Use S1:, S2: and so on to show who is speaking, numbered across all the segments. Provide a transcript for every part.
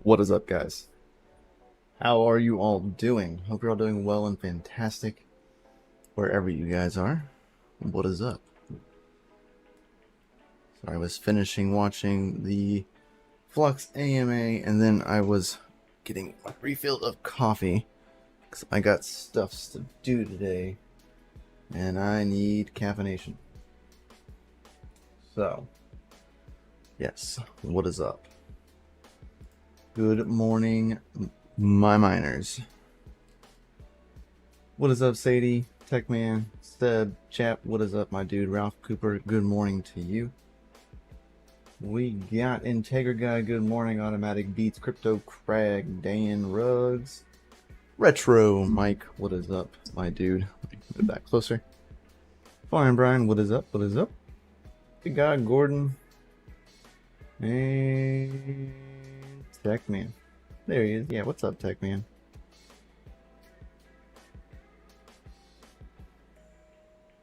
S1: What is up, guys? How are you all doing? Hope you're all doing well and fantastic wherever you guys are. What is up? So I was finishing watching the Flux AMA and then I was getting a refill of coffee because I got stuffs to do today and I need caffeination. So, yes, what is up? Good morning, my miners. What is up, Sadie, Techman, Steb, Chap? What is up, my dude, Ralph Cooper? Good morning to you. We got Integra Guy. Good morning, Automatic Beats, Crypto Crag, Dan Ruggs, Retro Mike. What is up, my dude? Move back closer. Fine, Brian. What is up? What is up? Big guy, Gordon, and Techman. There he is. Yeah, what's up, Techman?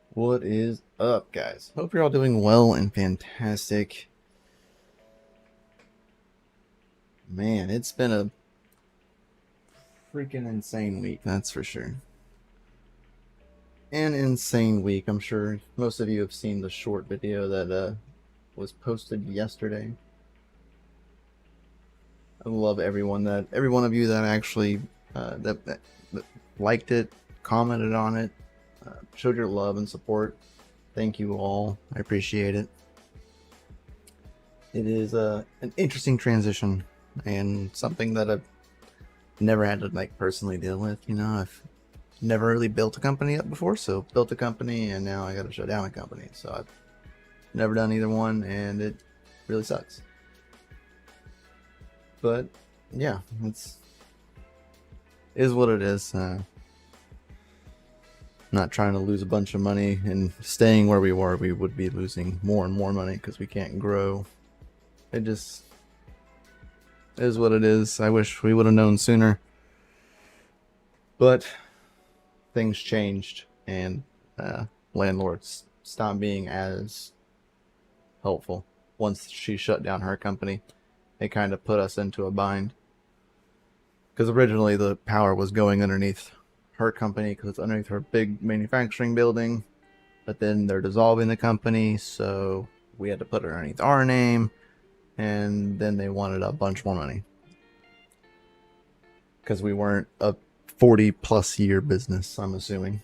S1: What is up, guys? Hope you're all doing well and fantastic. Man, it's been a freaking insane week, that's for sure. An insane week. I'm sure most of you have seen the short video that was posted yesterday. I love every one of you that actually that liked it, commented on it, showed your love and support. Thank you all. I appreciate it. It is an interesting transition and something that I've never had to like personally deal with. You know, I've never really built a company up before, so built a company and now I got to shut down a company. So I've never done either one and it really sucks. But yeah, is what it is. Not trying to lose a bunch of money, and staying where we were, we would be losing more and more money because we can't grow. It just is what it is. I wish we would have known sooner, but things changed and landlords stopped being as helpful. Once she shut down her company, it kind of put us into a bind because originally the power was going underneath her company because it's underneath her big manufacturing building, but then they're dissolving the company, so we had to put it underneath our name, and then they wanted a bunch more money because we weren't a 40+ year business, I'm assuming.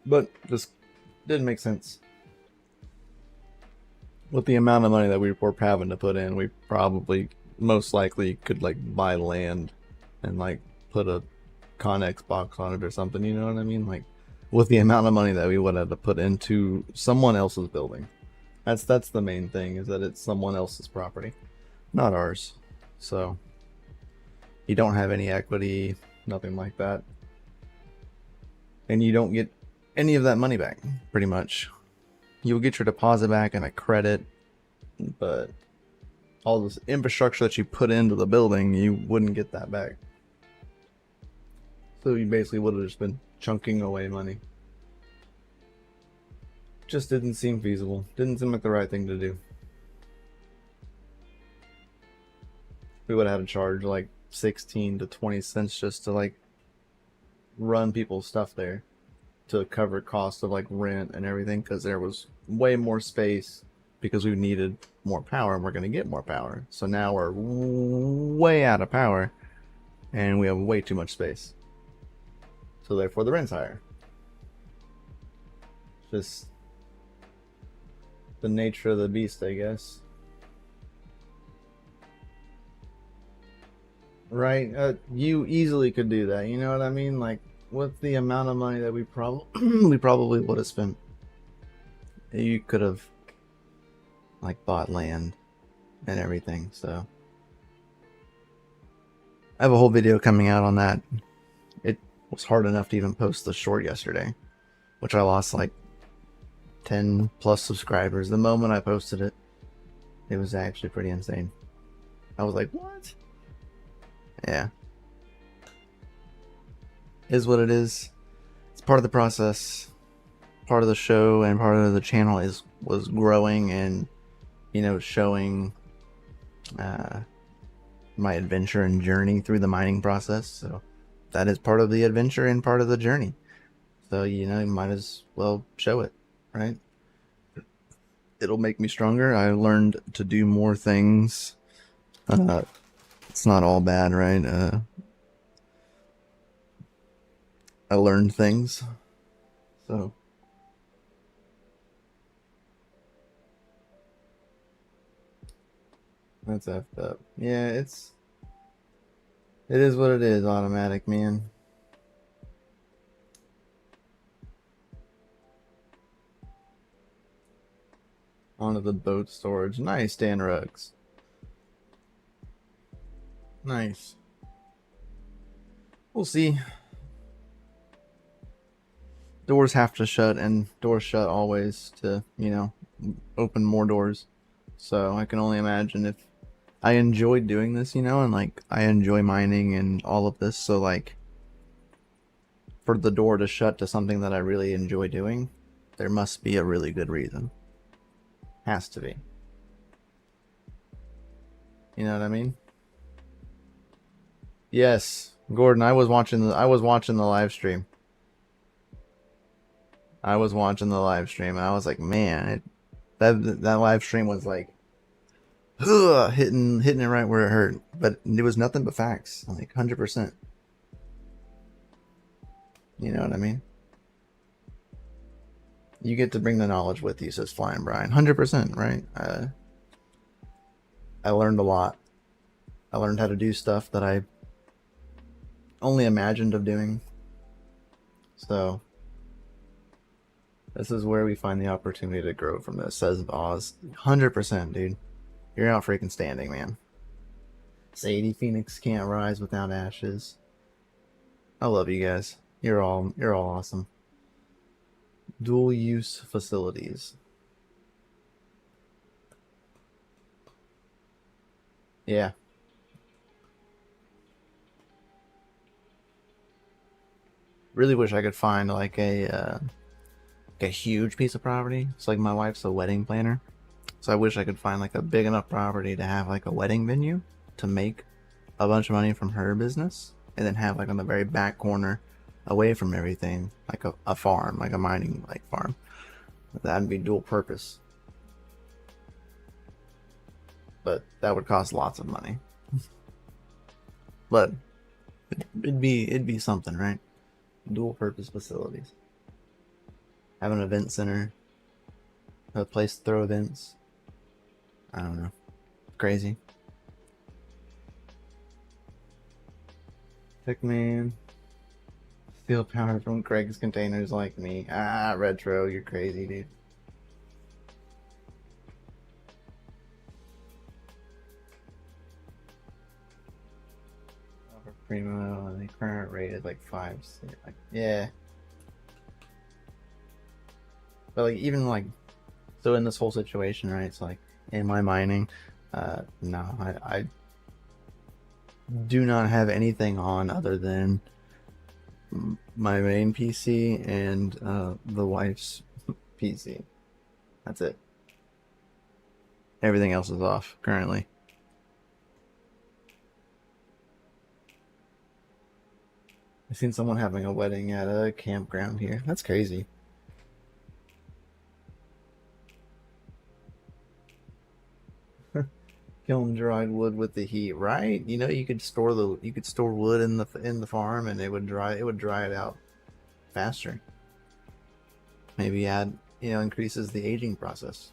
S1: But this didn't make sense. With the amount of money that we were having to put in, we probably most likely could like buy land and like put a Connex box on it or something, you know what I mean? Like with the amount of money that we would have to put into someone else's building. That's the main thing, is that it's someone else's property, not ours. So you don't have any equity, nothing like that. And you don't get any of that money back, pretty much. You'll get your deposit back and a credit, but all this infrastructure that you put into the building, you wouldn't get that back. So you basically would have just been chunking away money. Just didn't seem feasible. Didn't seem like the right thing to do. We would have had to charge like 16 to 20 cents just to like run people's stuff there, to cover cost of like rent and everything, because there was way more space because we needed more power and we're going to get more power. So now we're way out of power and we have way too much space. So therefore the rent's higher. Just the nature of the beast, I guess. Right? You easily could do that. You know what I mean? Like, with the amount of money that we probably would have spent, you could have like bought land and everything. So I have a whole video coming out on that. It was hard enough to even post the short yesterday, which I lost like 10+ subscribers the moment I posted it. It was actually pretty insane. I was like, what? Yeah. Is what it is. It's part of the process. part of the show and part of the channel was growing and, you know, showing my adventure and journey through the mining process. So that is part of the adventure and part of the journey. So, you know, you might as well show it, right? It'll make me stronger. I learned to do more things. It's not all bad, right? I learned things. So that's effed up. Yeah, it is what it is, automatic, man. Onto the boat storage. Nice, Dan Rugs. Nice. We'll see. Doors have to shut, and doors shut always to, you know, open more doors. So I can only imagine if I enjoy doing this, you know, and like I enjoy mining and all of this. So like for the door to shut to something that I really enjoy doing, there must be a really good reason. Has to be. You know what I mean? Yes, Gordon. I was watching the live stream. I was watching the live stream, and I was like, man, that live stream was like, hitting it right where it hurt. But it was nothing but facts, like 100%. You know what I mean? You get to bring the knowledge with you, says Flying Brian. 100%, right? I learned a lot. I learned how to do stuff that I only imagined of doing. So this is where we find the opportunity to grow from this, says Oz. 100%, dude. You're out freaking standing, man. Sadie Phoenix can't rise without ashes. I love you guys. You're all awesome. Dual use facilities. Yeah. Really wish I could find like a huge piece of property. It's like my wife's a wedding planner, so I wish I could find like a big enough property to have like a wedding venue to make a bunch of money from her business, and then have like on the very back corner, away from everything, like a farm, like a mining like farm. That'd be dual purpose, but that would cost lots of money. But it'd be something, right? Dual purpose facilities. Have an event center, a place to throw events. I don't know. Crazy. Thickman. Steal power from Craig's containers like me. Ah, Retro, you're crazy, dude. Primo, the current rate is like 5. Like, yeah. But like even like, so in this whole situation, right? It's like in my mining, no, I do not have anything on other than my main PC and the wife's PC. That's it. Everything else is off currently. I've seen someone having a wedding at a campground here. That's crazy. Kiln dried wood with the heat, right? You know, you could store wood in the farm, and it would dry it out faster. Maybe increases the aging process.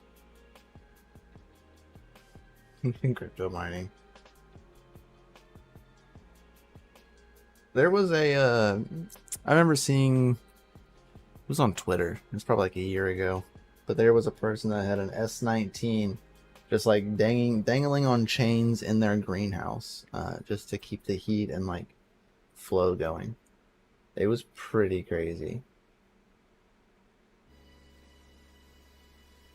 S1: In crypto mining, there was I remember seeing, it was on Twitter. It was probably like a year ago, but there was a person that had an S19 just like dangling on chains in their greenhouse, just to keep the heat and like flow going. It was pretty crazy.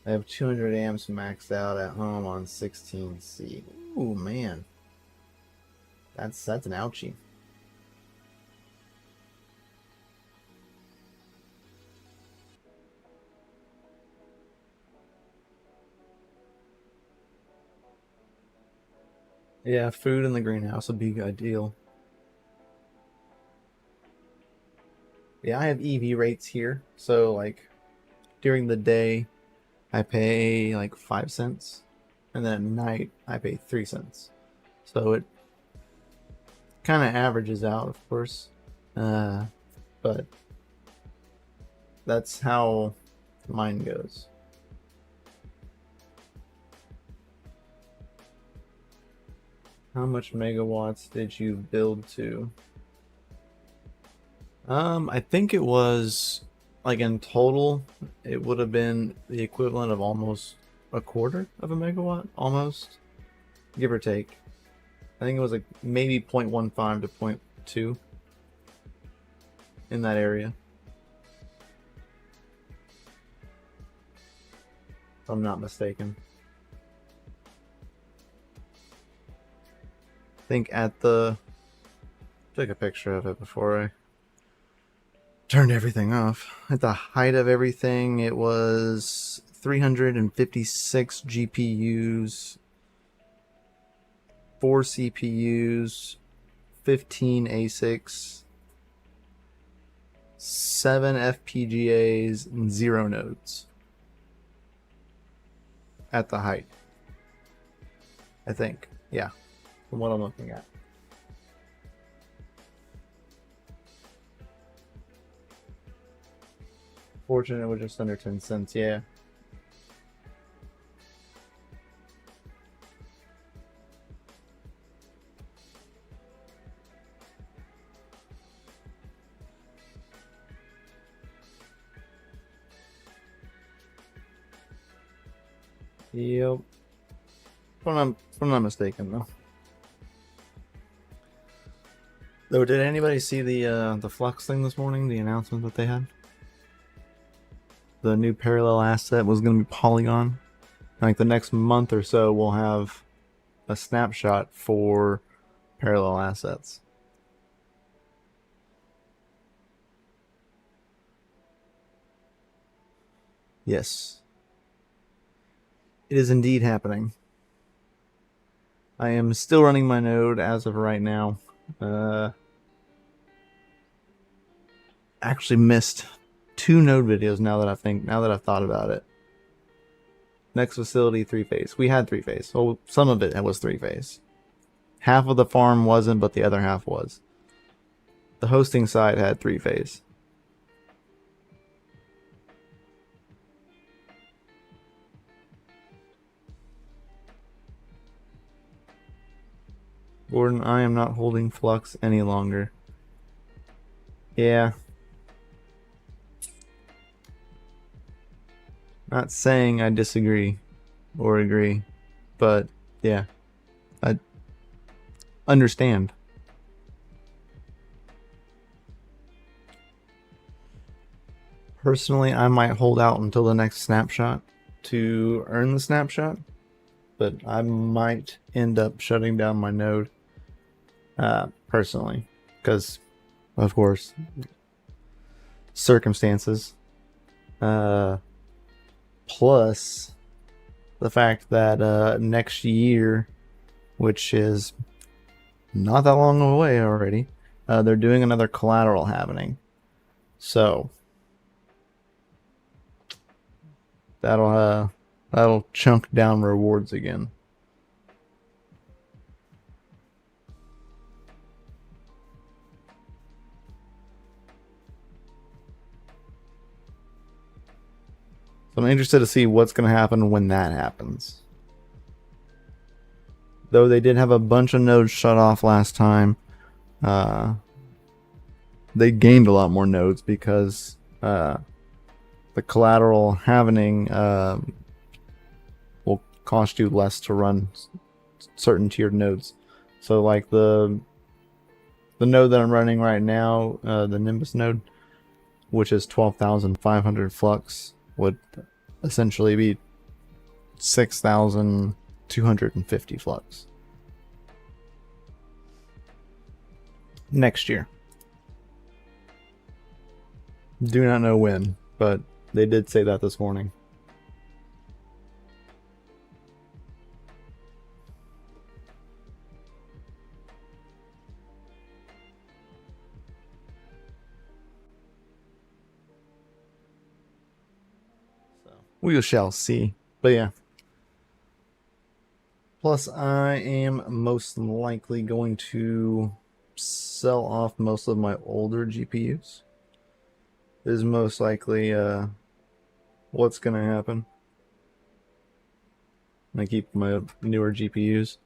S1: I have 200 amps maxed out at home on 16C. Ooh, man. That's an ouchie. Yeah, food in the greenhouse would be ideal. Yeah, I have EV rates here. So like during the day I pay like 5 cents, and then at night I pay 3 cents. So it kind of averages out, of course. But that's how mine goes. How much megawatts did you build to? I think it was like in total, it would have been the equivalent of almost a quarter of a megawatt, almost, give or take. I think it was like maybe 0.15 to 0.2 in that area. If I'm not mistaken. I think at the, took a picture of it before I turned everything off. At the height of everything, it was 356 GPUs, 4 CPUs, 15 ASICs, 7 FPGAs, and 0 nodes. At the height, I think. Yeah, from what I'm looking at. Fortunate it was just under 10 cents, yeah. Yep. If I'm not mistaken, though. Though, did anybody see the Flux thing this morning? The announcement that they had? The new parallel asset was going to be Polygon. Like the next month or so, we'll have a snapshot for parallel assets. Yes. It is indeed happening. I am still running my node as of right now. Actually missed 2 node videos now that I've thought about it. Next facility 3-phase. We had 3-phase. So some of it was 3-phase. Half of the farm wasn't, but the other half was. The hosting side had 3-phase. Gordon, I am not holding Flux any longer. Yeah. Not saying I disagree or agree, but yeah, I understand. Personally, I might hold out until the next snapshot to earn the snapshot, but I might end up shutting down my node personally, because of course circumstances, plus the fact that next year, which is not that long away already, they're doing another collateral happening, so that'll chunk down rewards again. So I'm interested to see what's going to happen when that happens. Though they did have a bunch of nodes shut off last time, they gained a lot more nodes because the collateral happening will cost you less to run certain tiered nodes. So like the node that I'm running right now, the Nimbus node, which is 12,500 flux, would essentially be 6,250 flux next year. Do not know when, but they did say that this morning. We shall see. But yeah. Plus, I am most likely going to sell off most of my older GPUs. Is most likely what's going to happen. I keep my newer GPUs.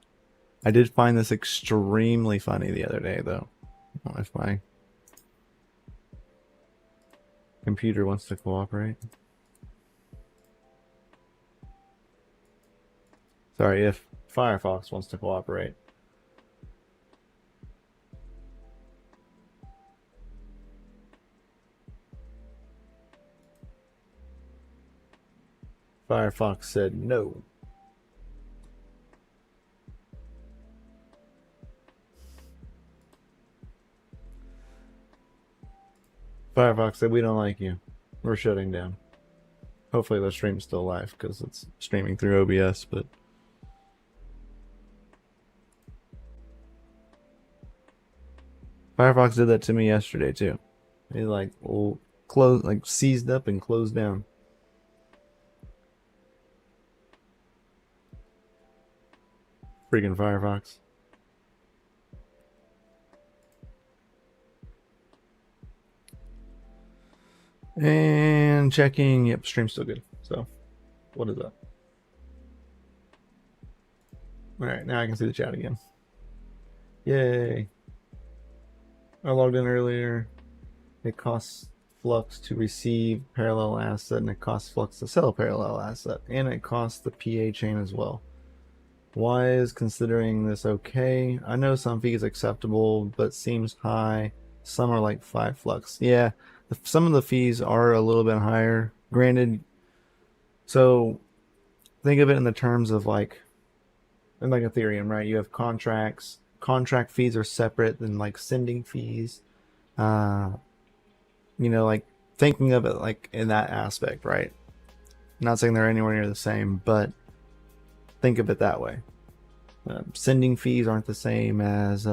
S1: I did find this extremely funny the other day, though. I don't know if my computer wants to cooperate. Sorry, if Firefox wants to cooperate. Firefox said no. Firefox said we don't like you. We're shutting down. Hopefully the stream's still live because it's streaming through OBS, but Firefox did that to me yesterday too. It like closed, like seized up and closed down. Freaking Firefox. And checking, yep, stream's still good. So, what is up? Alright, now I can see the chat again. Yay. I logged in earlier. It costs Flux to receive parallel asset, and it costs Flux to sell parallel asset, and it costs the PA chain as well. Why is considering this okay? I know some fees acceptable, but seems high. Some are like 5 Flux. Yeah, some of the fees are a little bit higher. Granted, so think of it in the terms of like Ethereum, right? You have contracts. Contract fees are separate than like sending fees. Like thinking of it like in that aspect, right? Not saying they're anywhere near the same, but think of it that way. Sending fees aren't the same as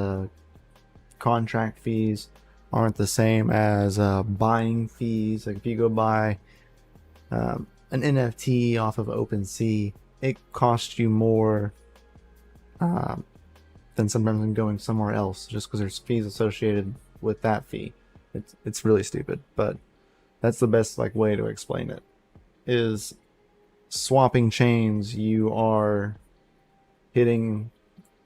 S1: contract fees, aren't the same as buying fees. Like if you go buy an NFT off of OpenSea, it costs you more than sometimes than going somewhere else, just because there's fees associated with that fee. It's really stupid, but that's the best like way to explain it. Is swapping chains, you are hitting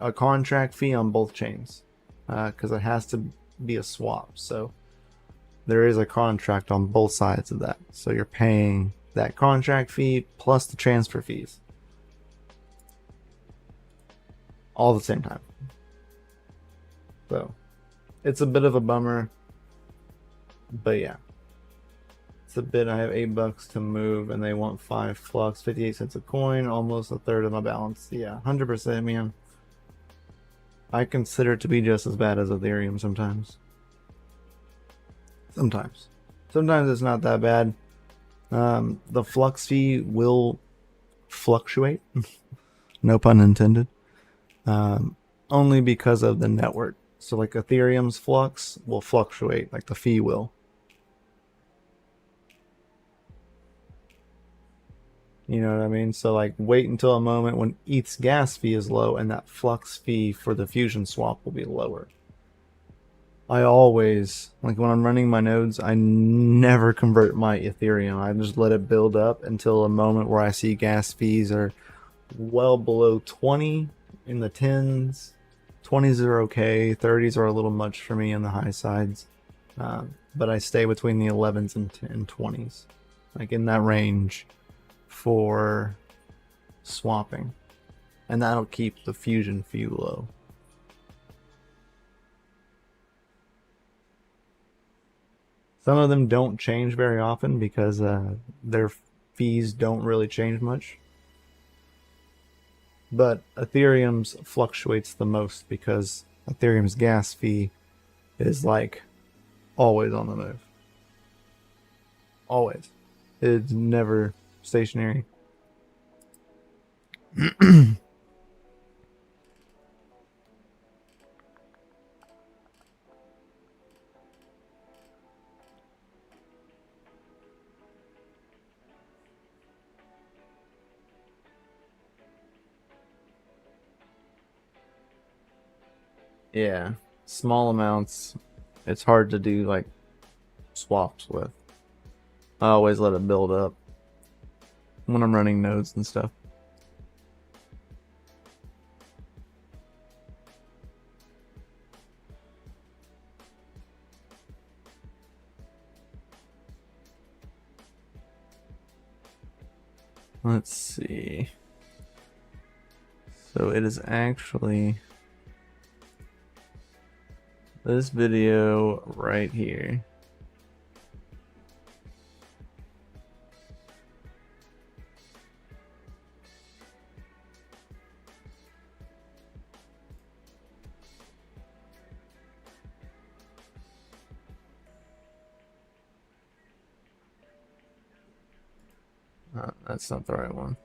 S1: a contract fee on both chains because it has to be a swap. So there is a contract on both sides of that. So you're paying that contract fee plus the transfer fees all at the same time. So it's a bit of a bummer, but yeah. It's a bit. I have $8 to move and they want 5 Flux, 58 cents a coin, almost a third of my balance. Yeah, 100%, man. I consider it to be just as bad as Ethereum sometimes. Sometimes it's not that bad. The Flux fee will fluctuate, no pun intended, only because of the network. So like Ethereum's Flux will fluctuate, like the fee will. You know what I mean? So like wait until a moment when ETH's gas fee is low and that Flux fee for the fusion swap will be lower. I always, like when I'm running my nodes, I never convert my Ethereum. I just let it build up until a moment where I see gas fees are well below 20, in the 10s. 20s are okay. 30s are a little much for me on the high sides. But I stay between the 11s and 20s. Like in that range for swapping. And that'll keep the fusion fee low. Some of them don't change very often because their fees don't really change much. But Ethereum's fluctuates the most because Ethereum's gas fee is like always on the move. Always. It's never stationary. Yeah, small amounts. It's hard to do like swaps with. I always let it build up when I'm running nodes and stuff. Let's see. So it is actually this video right here. That's not the right one.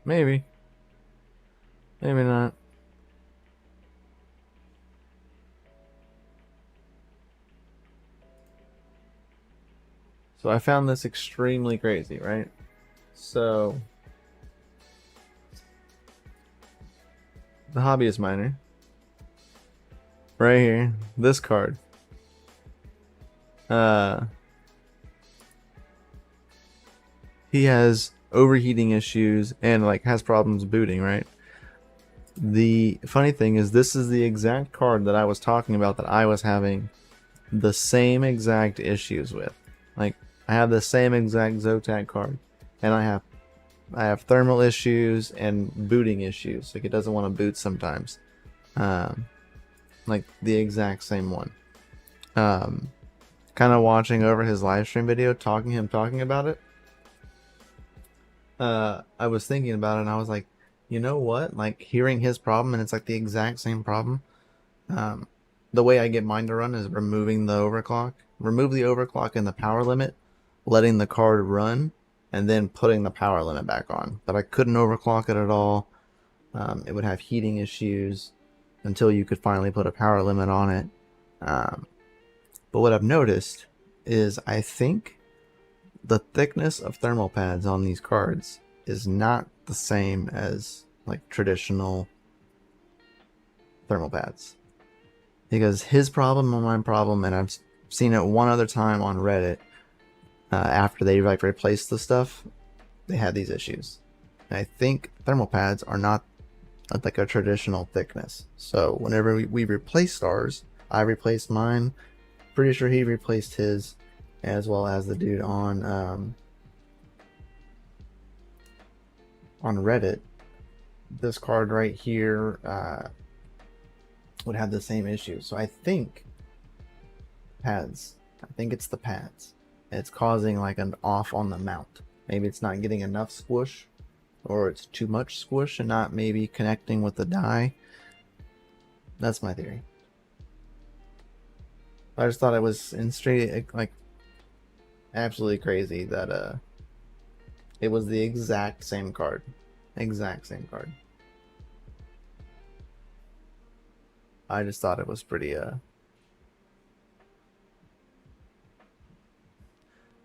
S1: Maybe. Maybe not. So I found this extremely crazy, right? So the hobbyist miner, right here, this card. He has overheating issues and like has problems booting, right? The funny thing is this is the exact card that I was talking about that I was having the same exact issues with. Like I have the same exact Zotac card and I have thermal issues and booting issues. Like it doesn't want to boot sometimes. Like the exact same one. Kind of watching over his live stream video, talking about it. I was thinking about it and I was like, you know what? Like hearing his problem and it's like the exact same problem. The way I get mine to run is removing the overclock. Remove the overclock and the power limit, letting the card run, and then putting the power limit back on. But I couldn't overclock it at all. It would have heating issues until you could finally put a power limit on it. But what I've noticed is I think the thickness of thermal pads on these cards is not the same as like traditional thermal pads. Because his problem and my problem, and I've seen it one other time on Reddit, after they like replaced the stuff, they had these issues. And I think thermal pads are not like a traditional thickness. So whenever we replaced ours, I replaced mine. Pretty sure he replaced his, as well as the dude on Reddit. This card right here would have the same issue. So I think pads. I think it's the pads. It's causing like an off on the mount. Maybe it's not getting enough squish, or it's too much squish and not maybe connecting with the die. That's my theory. I just thought it was like absolutely crazy that it was the exact same card. Exact same card. I just thought it was pretty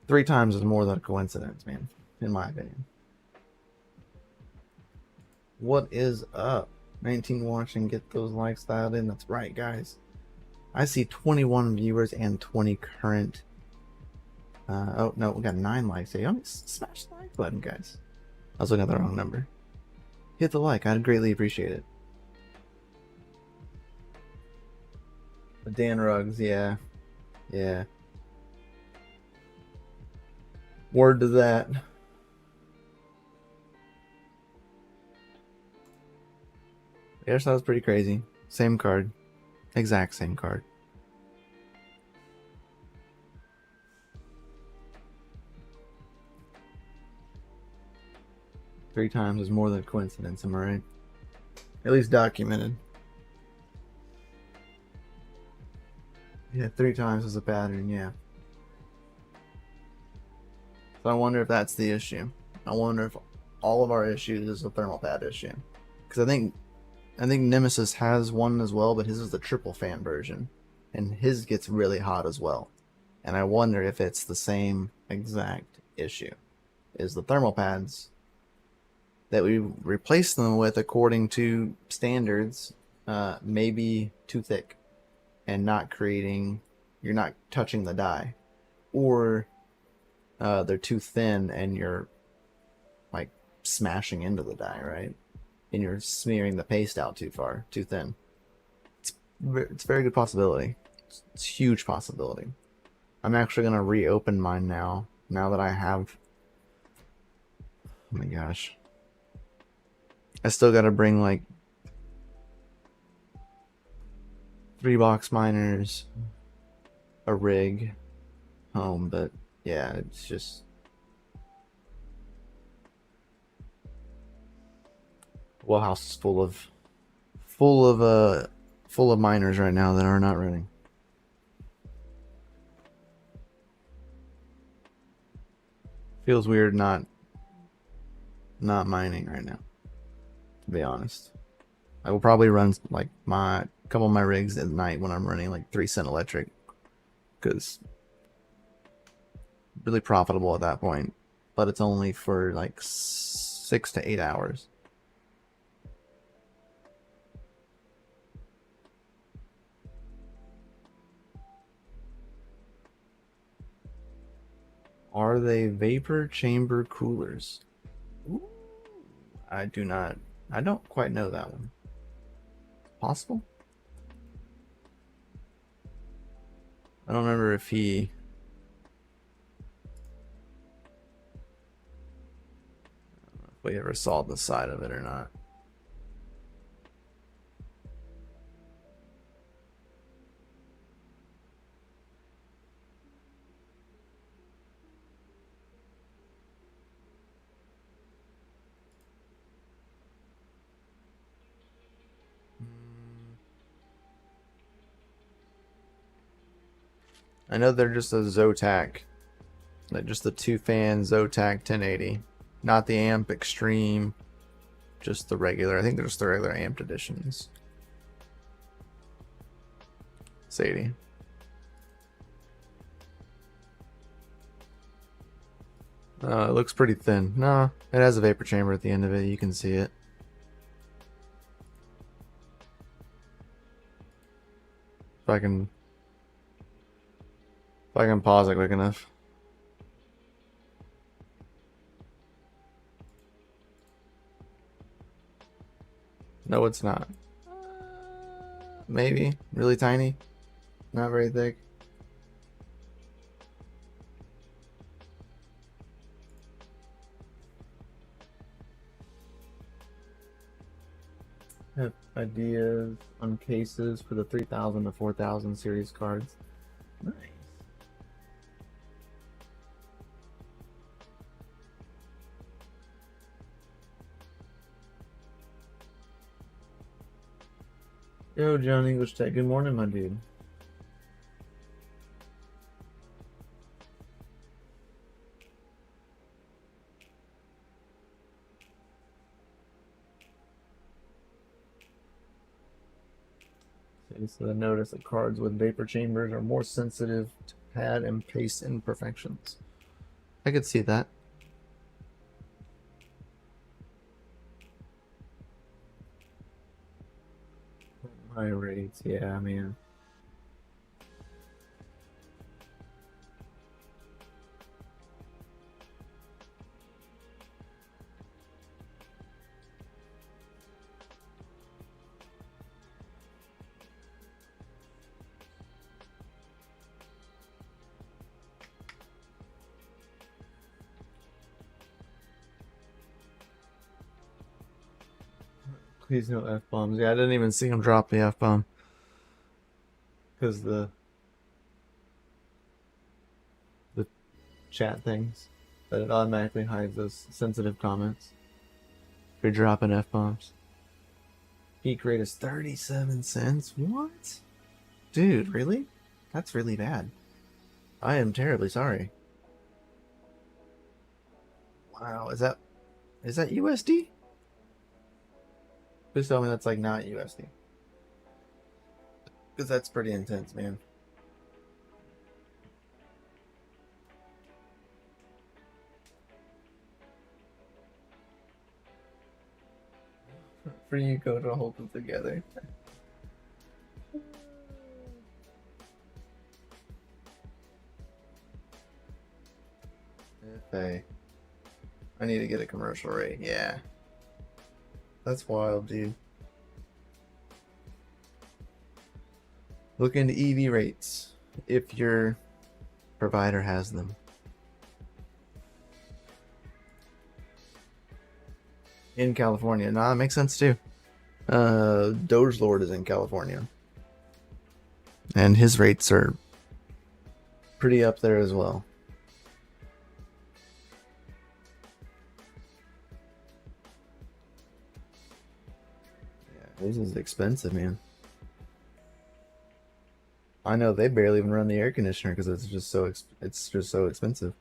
S1: 3 times is more than a coincidence, man, in my opinion. What is up? 19 watching, get those likes dialed in. That's right, guys. I see 21 viewers and 20 current. Oh no, we got 9 likes here. Smash the like button, guys. I was looking at the wrong number. Hit the like, I'd greatly appreciate it. Dan Ruggs, yeah. Yeah. Word to that. Yeah, so that was pretty crazy. Same card. Exact same card. Three times is more than a coincidence, am I right? At least documented. Yeah, 3 times is a pattern, yeah. So I wonder if that's the issue. I wonder if all of our issues is a thermal pad issue. Because I think Nemesis has one as well, but his is the triple fan version. And his gets really hot as well. And I wonder if it's the same exact issue. Is the thermal pads that we replace them with according to standards may be too thick and not creating, you're not touching the die, or they're too thin and you're like smashing into the die, right? And you're smearing the paste out too far, too thin. It's a very good possibility. It's a huge possibility. I'm actually gonna reopen mine now that I have. Oh my gosh. I still gotta bring like 3 box miners, a rig home, but yeah, it's just Wellhouse is full of miners right now that are not running. Feels weird not mining right now, to be honest. I will probably run like a couple of my rigs at night when I'm running like 3 cent electric, because really profitable at that point, but it's only for like 6 to 8 hours. Are they vapor chamber coolers? Ooh, I don't quite know that one. Possible? I don't remember if we ever saw the side of it or not. I know they're just a Zotac, like just the 2-fan Zotac 1080, not the Amp Extreme, just the regular. I think they're just the regular amped editions. Sadie. It looks pretty thin. No, it has a vapor chamber at the end of it. You can see it. If I can pause it quick enough. No, it's not. Maybe. Really tiny. Not very thick. Have ideas on cases for the 3000 to 4000 series cards. Nice. Yo, John English Tech. Good morning, my dude. Okay, so I noticed that cards with vapor chambers are more sensitive to pad and paste imperfections. I could see that. High rates, yeah, man. Please no F-bombs. Yeah, I didn't even see him drop the F-bomb. Because the chat things, that it automatically hides those sensitive comments if you're dropping F-bombs. Peak rate is 37 cents? What? Dude, really? That's really bad. I am terribly sorry. Wow, is that USD? Please tell me that's like not USD. Because that's pretty intense, man. for you go to hold them together. Hey, I need to get a commercial rate. Yeah, that's wild, dude. Look into EV rates if your provider has them. In California. Nah, that makes sense too. Doge Lord is in California. And his rates are pretty up there as well. Yeah, his is expensive, man. I know they barely even run the air conditioner because it's just so expensive.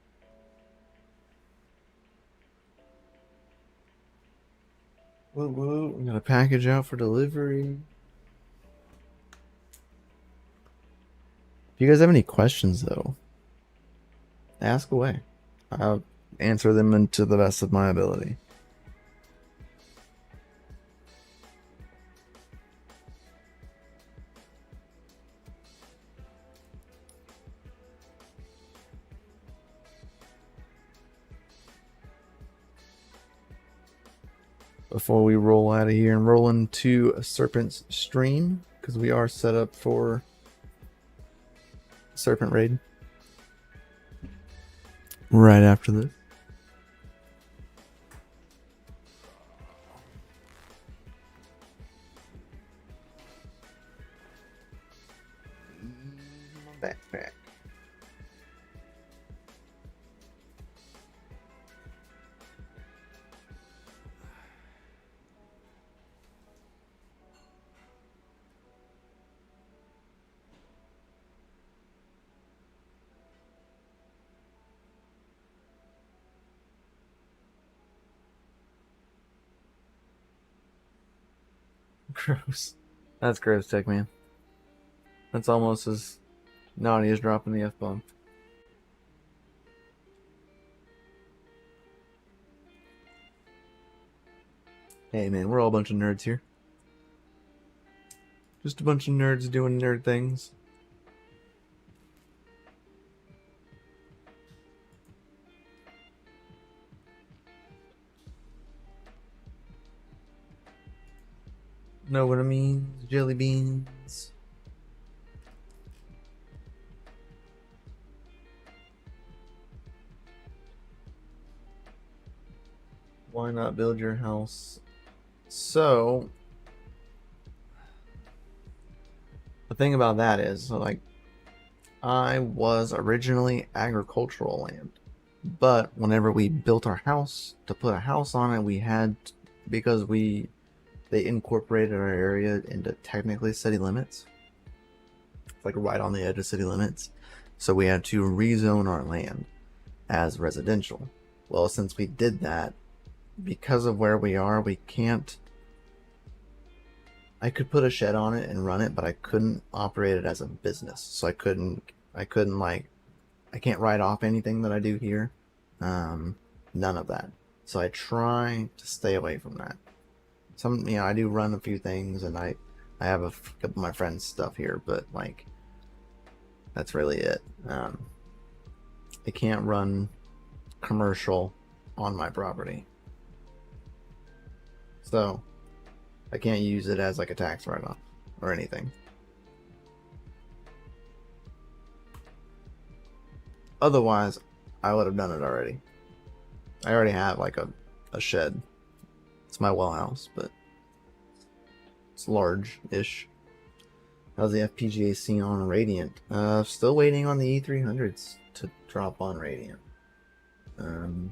S1: Woo woo! We got a package out for delivery. If you guys have any questions, though, ask away. I'll answer them to the best of my ability. Before we roll out of here and roll into a Serpent's stream, because we are set up for Serpent Raid right after this. Backpack. Gross. That's gross, Tech Man. That's almost as naughty as dropping the F-bomb. Hey man, we're all a bunch of nerds here. Just a bunch of nerds doing nerd things. Know what I mean? Jelly beans. Why not build your house? So, the thing about that is, like, I was originally agricultural land, but whenever we built our house, to put a house on it, we had, because they incorporated our area into technically city limits. It's like right on the edge of city limits. So we had to rezone our land as residential. Well, since we did that, because of where we are, we can't. I could put a shed on it and run it, but I couldn't operate it as a business. So I couldn't like, I can't write off anything that I do here. None of that. So I try to stay away from that. I do run a few things, and I have a couple of my friends' stuff here, but like, that's really it. I can't run commercial on my property, so I can't use it as like a tax write-off or anything. Otherwise, I would have done it already. I already have like a shed. It's my well house, but it's large-ish. How's the FPGA scene on Radiant? Still waiting on the E300s to drop on Radiant. So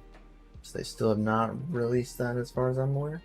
S1: they still have not released that as far as I'm aware.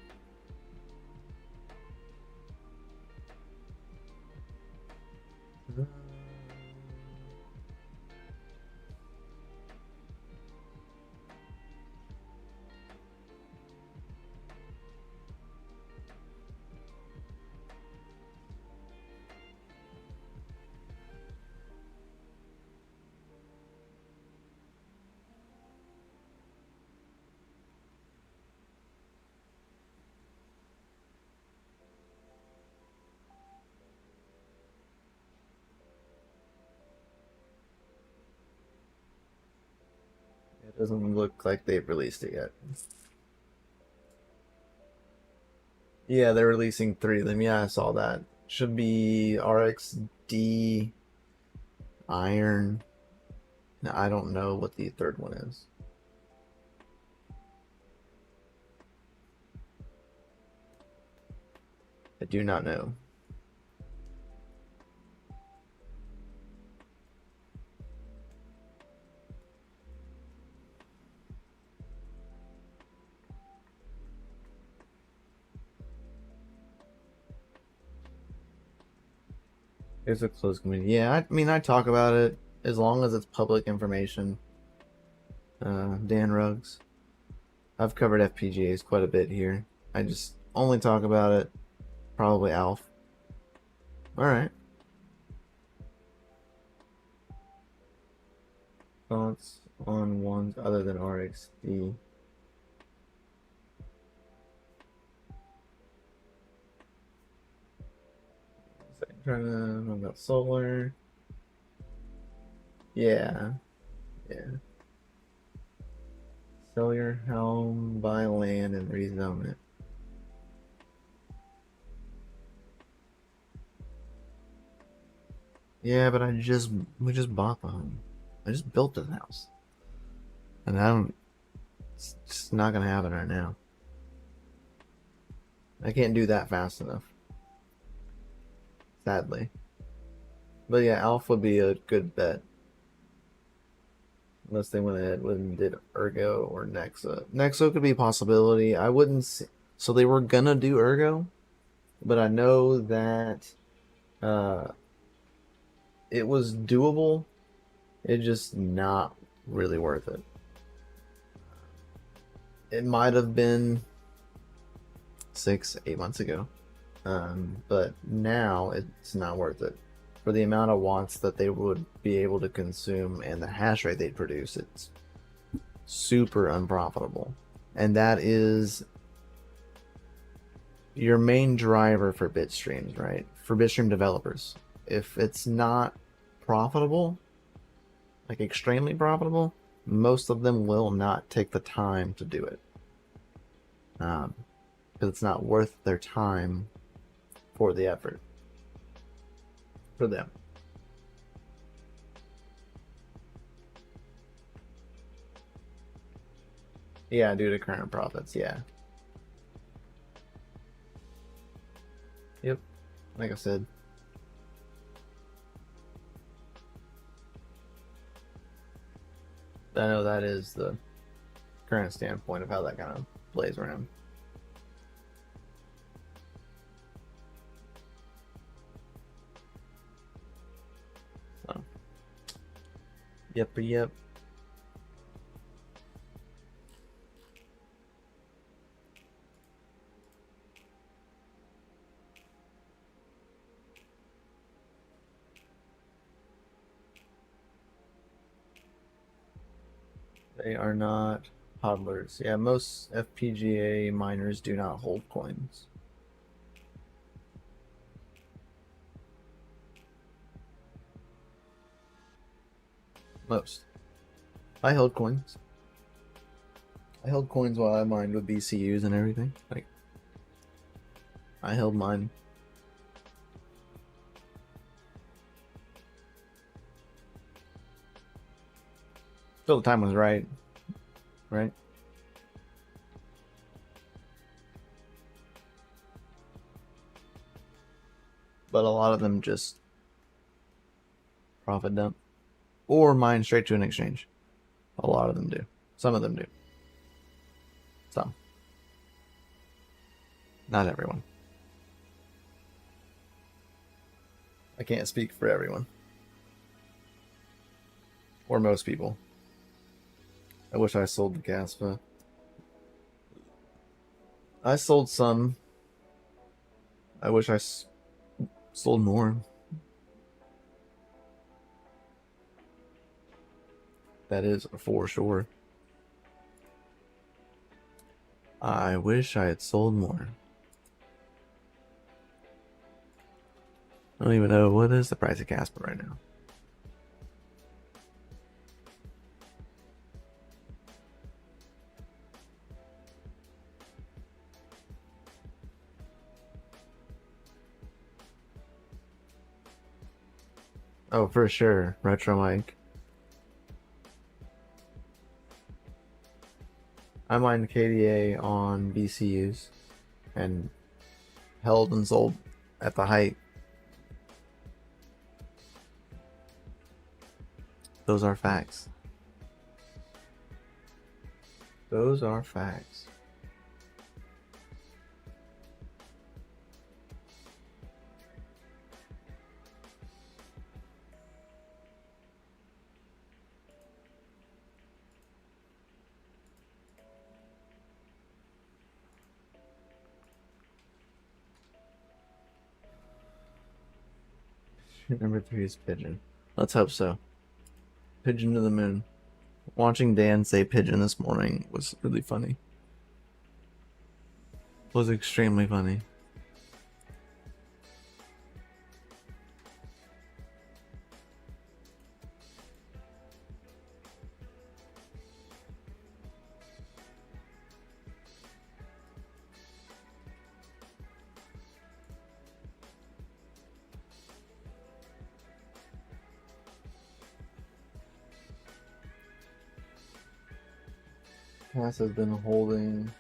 S1: Doesn't look like they've released it yet. Yeah, they're releasing 3 of them. Yeah, I saw that. Should be RxD, Iron. Now, I don't know what the third one is. I do not know. It's a closed community. Yeah, I mean, I talk about it as long as it's public information. Dan Ruggs. I've covered FPGAs quite a bit here. I just only talk about it. Probably Alf. Alright. Thoughts on ones other than RxD? Trying to know about solar. Yeah. Sell your home, buy land, and rezone it. Yeah, but we just bought the home. I just built the house. And it's just not gonna happen right now. I can't do that fast enough. Sadly. But yeah, Alf would be a good bet. Unless they went ahead and did Ergo or Nexa. Nexo could be a possibility. I wouldn't see, so they were gonna do Ergo, but I know that it was doable. It's just not really worth it. It might have been 6-8 months ago, but now it's not worth it. For the amount of watts that they would be able to consume and the hash rate they'd produce, it's super unprofitable. And that is your main driver for Bitstreams, right? For Bitstream developers. If it's not profitable, like extremely profitable, most of them will not take the time to do it. Because it's not worth their time for the effort. For them. Yeah, due to current profits, yeah. Yep, like I said. I know that is the current standpoint of how that kind of plays around. So, yep. They are not hodlers. Yeah, most FPGA miners do not hold coins. Most. I held coins. I held coins while I mined with BCUs and everything. Like, I held mine. Till the time was right. Right? But a lot of them just profit dump. Or mine straight to an exchange. A lot of them do. Some of them do. Some. Not everyone. I can't speak for everyone. Or most people. I wish I sold the Gaspa. I sold some. I wish I sold more. That is for sure. I wish I had sold more. I don't even know what is the price of Casper right now. Oh, for sure. Retro mic. I mined KDA on BCUs and held and sold at the height. Those are facts. Those are facts. Number 3 is pigeon. Let's hope so. Pigeon to the moon. Watching Dan say pigeon this morning was really funny. Was extremely funny. Pass has been holding.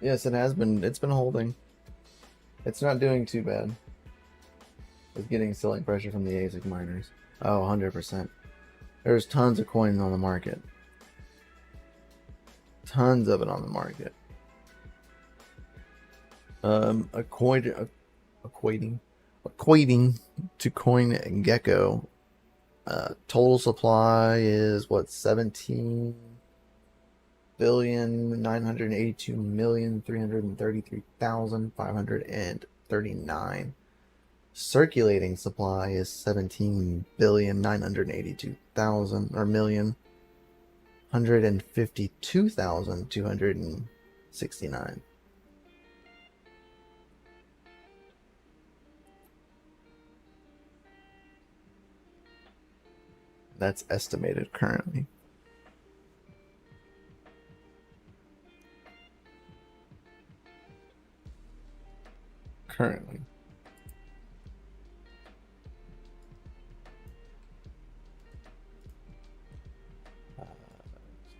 S1: Yes, it has been. It's been holding. It's not doing too bad. It's getting selling pressure from the ASIC miners. Oh, 100%. There's tons of coins on the market. Tons of it on the market. Equating to Coin Gecko. Total supply is what, 17,982,333,539. Circulating supply is 17,982,000 or million 152,269. That's estimated currently.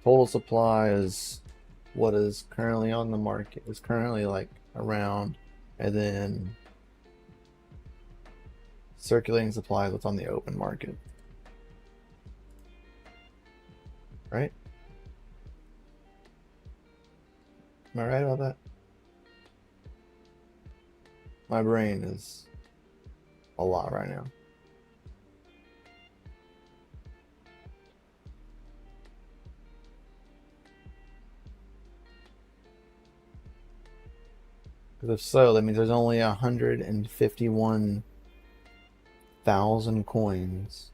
S1: Total supply is what is currently on the market. Is currently like around, and then circulating supply is what's on the open market. Right? Am I right about that? My brain is a lot right now. Because if so, that means there's only 151,000 coins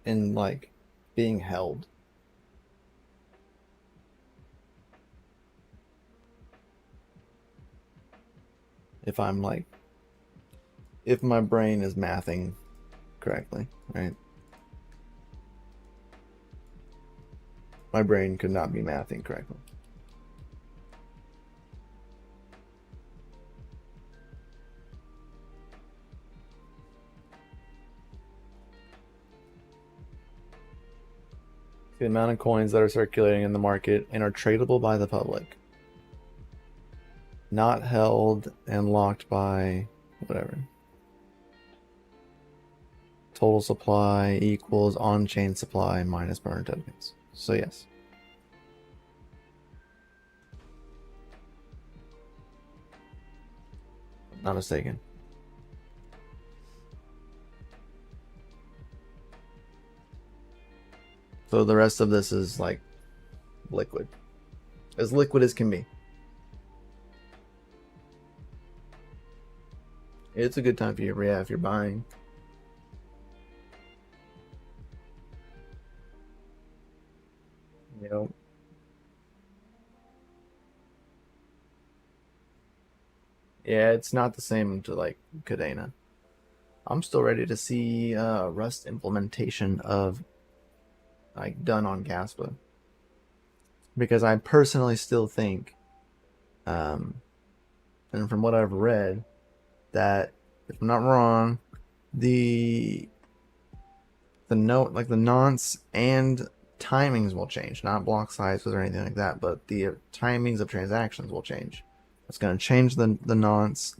S1: in like being held. If I'm like, if my brain is mathing correctly, right? My brain could not be mathing correctly. The amount of coins that are circulating in the market and are tradable by the public. Not held and locked by whatever. Total supply equals on-chain supply minus burn tokens. So yes. Not mistaken. So the rest of this is like liquid. As liquid as can be. It's a good time for you, yeah, if you're buying. You know. Yeah, it's not the same to like Cadena. I'm still ready to see Rust implementation of like done on Gaspa, because I personally still think, and from what I've read, that if I'm not wrong, the the nonce and timings will change, not block sizes or anything like that, but the timings of transactions will change. It's going to change the nonce,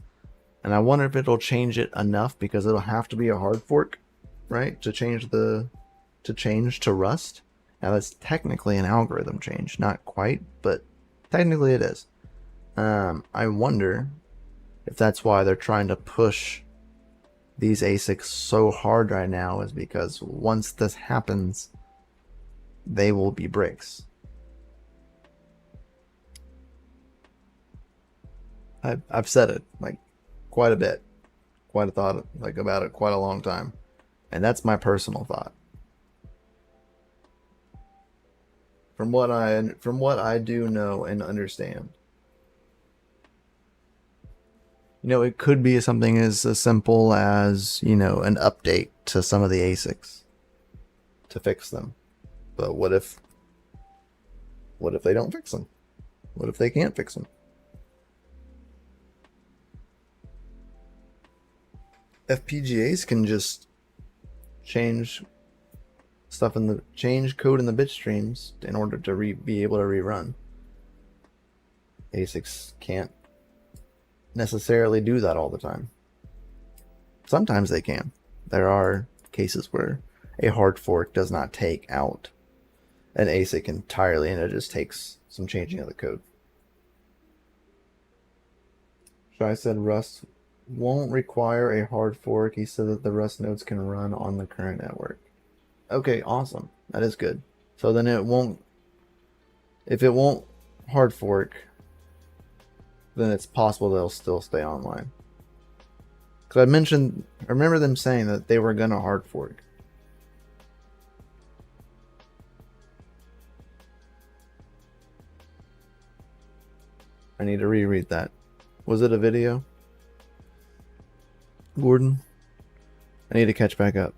S1: and I wonder if it'll change it enough, because it'll have to be a hard fork, right, to change to Rust. Now that's technically an algorithm change, not quite, but technically it is. I wonder if that's why they're trying to push these ASICs so hard right now, is because once this happens, they will be bricks. I've said it like quite a bit, quite a thought like about it quite a long time, and that's my personal thought. From what I do know and understand, you know, it could be something as simple as, you know, an update to some of the ASICs to fix them. But what if they don't fix them? What if they can't fix them? FPGAs can just change stuff change code in the bit streams in order to be able to rerun. ASICs can't necessarily do that all the time. Sometimes they can. There are cases where a hard fork does not take out an ASIC entirely, and it just takes some changing of the code. Shai said Rust won't require a hard fork. He said that the Rust nodes can run on the current network. Okay, awesome. That is good. So then it won't, if it won't hard fork, then it's possible they'll still stay online. Because I remember them saying that they were gonna hard fork. I need to reread that. Was it a video, Gordon? I need to catch back up.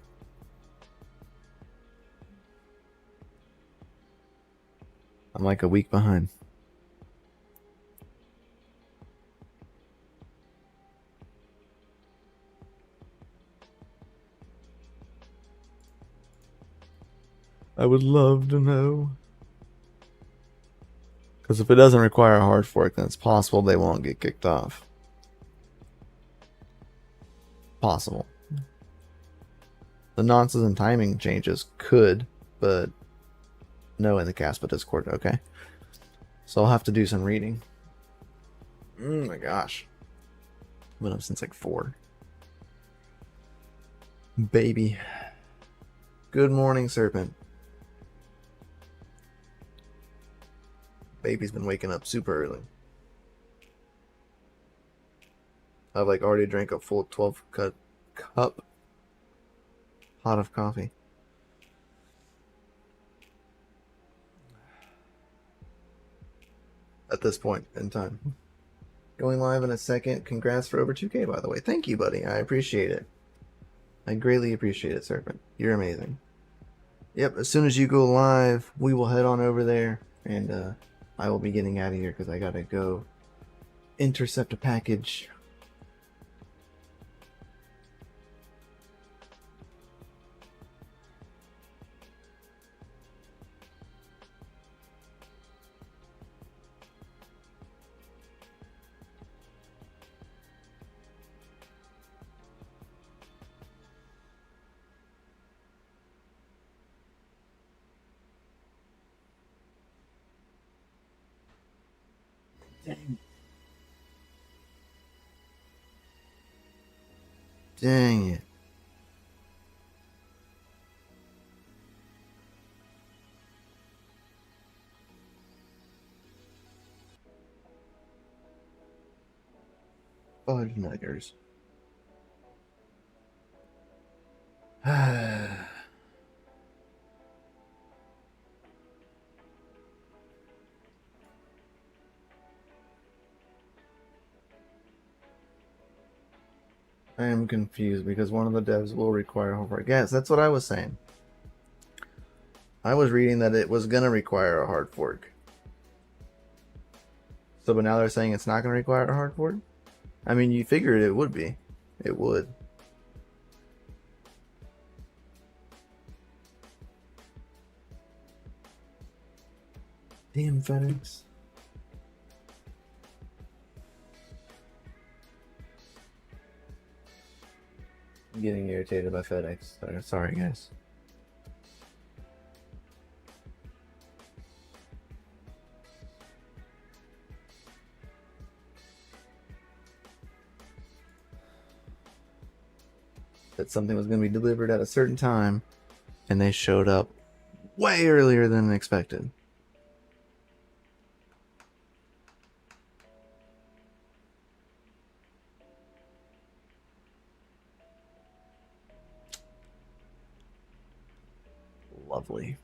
S1: I'm like a week behind. I would love to know. Because if it doesn't require a hard fork, then it's possible they won't get kicked off. Possible. The nonces and timing changes could, but no in the Caspa Discord. Okay. So I'll have to do some reading. Oh my gosh. I've been up since like 4. Baby. Good morning, Serpent. Baby's been waking up super early. I've like already drank a full 12 cup pot of coffee. At this point in time. Going live in a second. Congrats for over 2K, by the way. Thank you, buddy. I appreciate it. I greatly appreciate it, Serpent. You're amazing. Yep, as soon as you go live, we will head on over there, and I will be getting out of here because I gotta go intercept a package. Dang. Dang it. Fudge nuggers. I am confused because one of the devs will require homework. Yes, that's what I was saying. I was reading that it was going to require a hard fork. So, but now they're saying it's not going to require a hard fork? I mean, you figured it would be. It would. Damn FedEx. I'm getting irritated by FedEx. Sorry, guys. That something was going to be delivered at a certain time, and they showed up way earlier than expected. Lovely.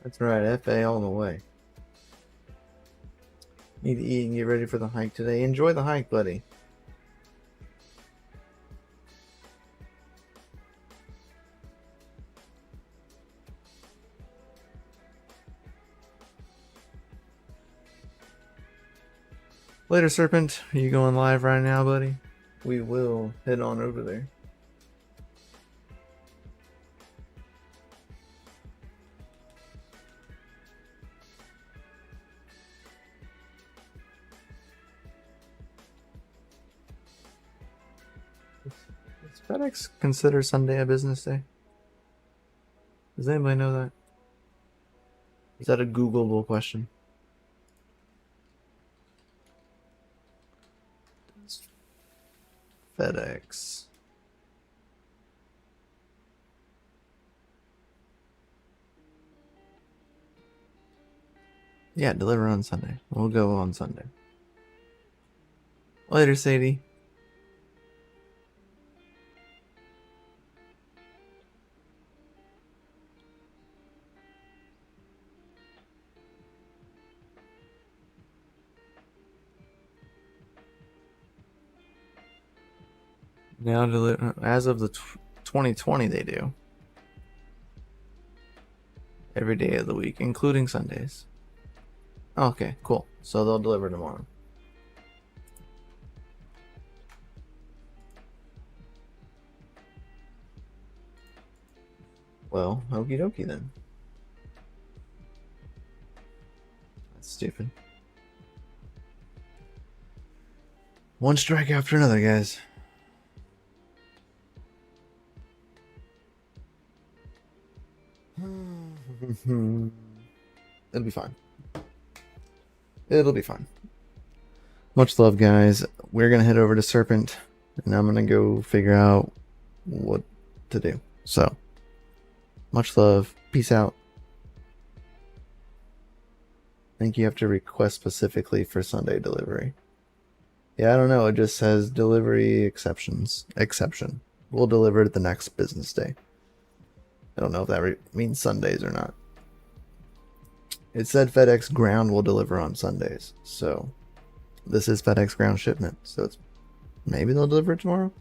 S1: That's right, FA all the way. Need to eat and get ready for the hike today. Enjoy the hike, buddy. Later, Serpent. Are you going live right now, buddy? We will head on over there. Does FedEx consider Sunday a business day? Does anybody know that? Is that a Googleable question? FedEx. Yeah, deliver on Sunday. We'll go on Sunday. Later, Sadie. Now, as of the 2020, they do. Every day of the week, including Sundays. Okay, cool. So they'll deliver tomorrow. Well, okie dokie then. That's stupid. One strike after another, guys. It'll be fine. It'll be fine. Much love, guys. We're gonna head over to Serpent, and I'm gonna go figure out what to do. So, much love. Peace out. I think you have to request specifically for Sunday delivery. Yeah, I don't know. It just says delivery exception. We'll deliver it the next business day. I don't know if that means Sundays or not. It said FedEx Ground will deliver on Sundays. So this is FedEx Ground shipment. So it's maybe they'll deliver it tomorrow.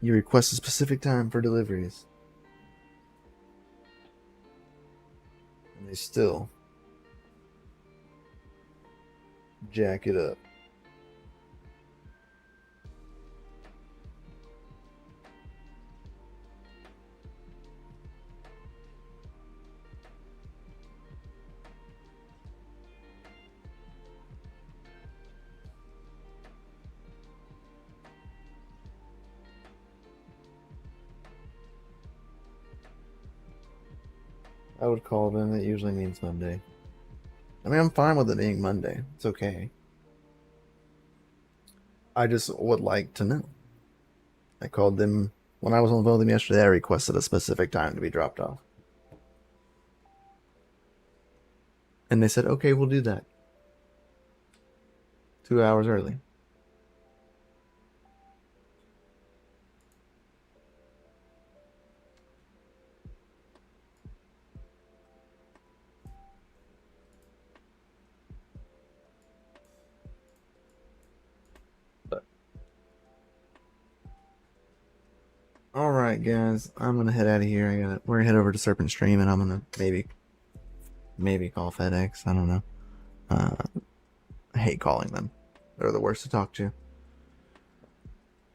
S1: You request a specific time for deliveries. And they still jack it up. I would call them. It usually means Monday. I mean, I'm fine with it being Monday. It's okay. I just would like to know. I called them when I was on the phone with them yesterday. I requested a specific time to be dropped off. And they said, okay, we'll do that. 2 hours early. Alright guys, I'm gonna head out of here. We're gonna head over to Serpent Stream and I'm gonna maybe call FedEx. I don't know. I hate calling them. They're the worst to talk to.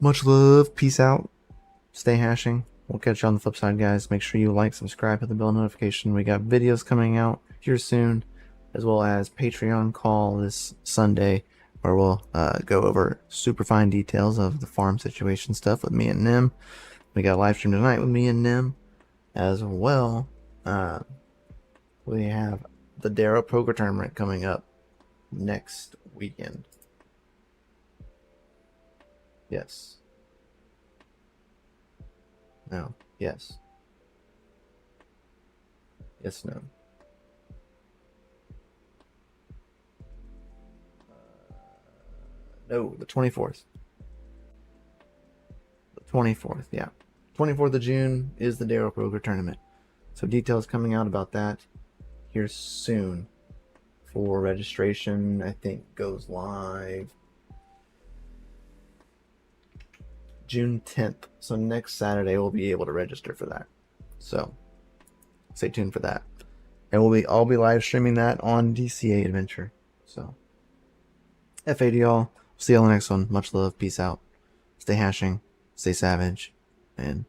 S1: Much love, peace out, stay hashing. We'll catch you on the flip side, guys. Make sure you like, subscribe, hit the bell notification. We got videos coming out here soon, as well as Patreon call this Sunday, where we'll go over super fine details of the farm situation stuff with me and Nim. We got a live stream tonight with me and Nim, as well. We have the Darrow Poker Tournament coming up next weekend. Yes. No. Yes. Yes, no. No, the 24th. The 24th, yeah. 24th of June is the Darrow Poker Tournament. So details coming out about that here soon. For registration, I think goes live June 10th. So next Saturday we'll be able to register for that. So stay tuned for that. And I'll be live streaming that on DCA Adventure. So FA to y'all. See you on the next one. Much love. Peace out. Stay hashing. Stay savage. And